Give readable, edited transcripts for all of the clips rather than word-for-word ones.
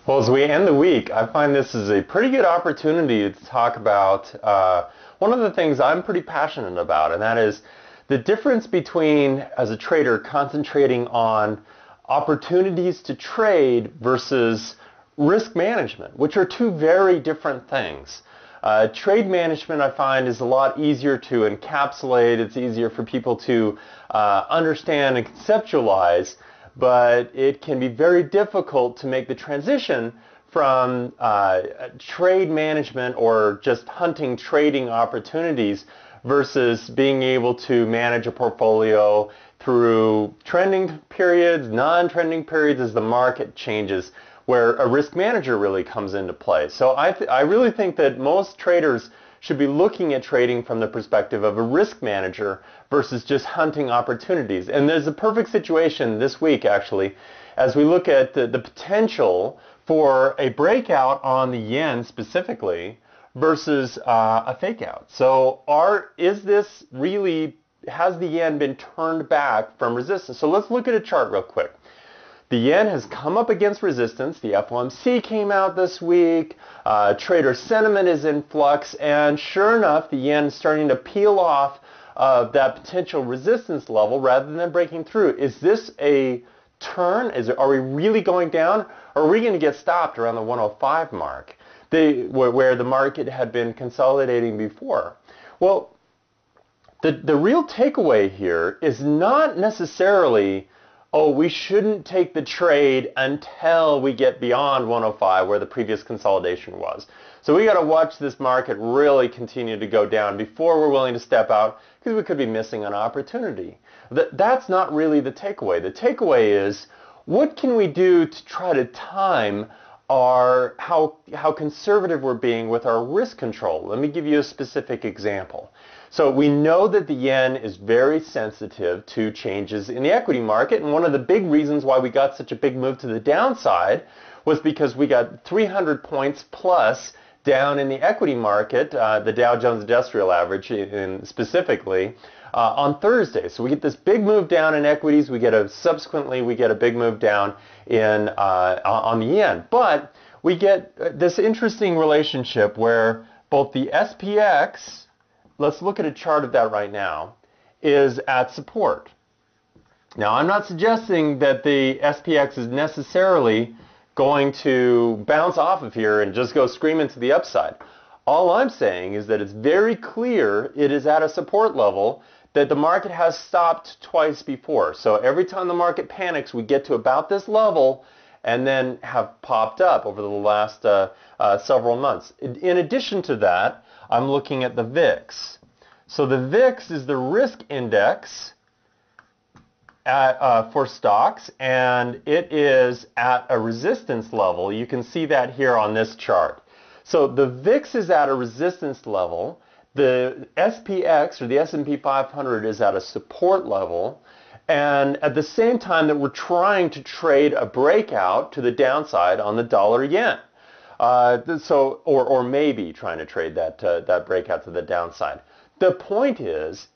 Well, as we end the week, I find this is a pretty good opportunity to talk about one of the things I'm pretty passionate about, and that is the difference between, as a trader, concentrating on opportunities to trade versus risk management, which are two very different things. Trade management, I find, is a lot easier to encapsulate. It's easier for people to understand and conceptualize, but it can be very difficult to make the transition from trade management or just hunting trading opportunities versus being able to manage a portfolio through trending periods, non-trending periods as the market changes, where a risk manager really comes into play. So I really think that most traders should be looking at trading from the perspective of a risk manager versus just hunting opportunities. And there's a perfect situation this week, actually, as we look at the potential for a breakout on the yen specifically versus a fake out. So has the yen been turned back from resistance? So let's look at a chart real quick. The yen has come up against resistance. The FOMC came out this week. Trader sentiment is in flux. And sure enough, the yen is starting to peel off of that potential resistance level rather than breaking through. Is this a turn? Are we really going down? Or are we going to get stopped around the 105 mark, where the market had been consolidating before? Well, the real takeaway here is not necessarily, oh, we shouldn't take the trade until we get beyond 105 where the previous consolidation was. So we got to watch this market really continue to go down before we're willing to step out, because we could be missing an opportunity. That's not really the takeaway. The takeaway is, what can we do to try to time how conservative we're being with our risk control? Let me give you a specific example. So we know that the yen is very sensitive to changes in the equity market, and one of the big reasons why we got such a big move to the downside was because we got 300 points plus down in the equity market, the Dow Jones Industrial Average specifically, on Thursday. So we get this big move down in equities. Subsequently we get a big move down on the yen. But we get this interesting relationship where both the SPX, let's look at a chart of that right now, is at support. Now, I'm not suggesting that the SPX is necessarily going to bounce off of here and just go screaming to the upside. All I'm saying is that it's very clear it is at a support level that the market has stopped twice before. So every time the market panics, we get to about this level and then have popped up over the last several months. In addition to that, I'm looking at the VIX. So the VIX is the risk index for stocks, and it is at a resistance level. You can see that here on this chart. So the VIX is at a resistance level. The SPX, or the S&P 500, is at a support level. And at the same time that we're trying to trade a breakout to the downside on the dollar yen. Or maybe trying to trade that breakout to the downside. The point is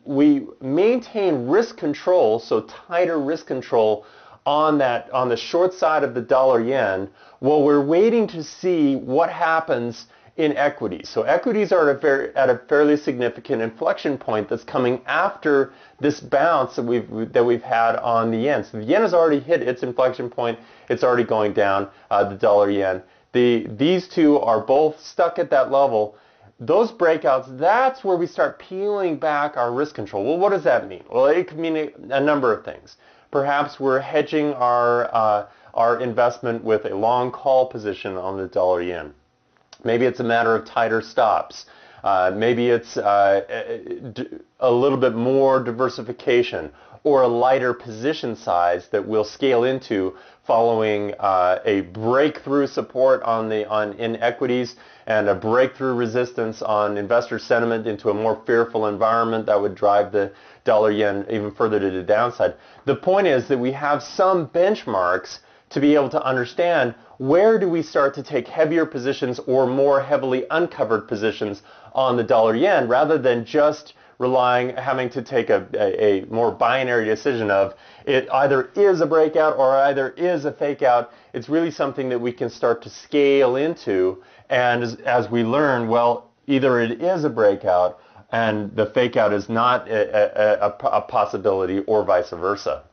we maintain risk control, so tighter risk control on the short side of the dollar yen, while we're waiting to see what happens in equities. So equities are at a fairly significant inflection point that's coming after this bounce that we've had on the yen. So the yen has already hit its inflection point. It's already going down, the dollar yen. These two are both stuck at that level. Those breakouts, that's where we start peeling back our risk control. Well, what does that mean? Well, it could mean a number of things. Perhaps we're hedging our investment with a long call position on the dollar yen. Maybe it's a matter of tighter stops. Maybe it's a little bit more diversification or a lighter position size that we'll scale into following a breakthrough support in equities and a breakthrough resistance on investor sentiment into a more fearful environment that would drive the dollar yen even further to the downside. The point is that we have some benchmarks to be able to understand where do we start to take heavier positions or more heavily uncovered positions on the dollar yen, rather than just having to take a more binary decision of it either is a breakout or either is a fake out. It's really something that we can start to scale into, and as we learn, well, either it is a breakout and the fake out is not a possibility, or vice versa.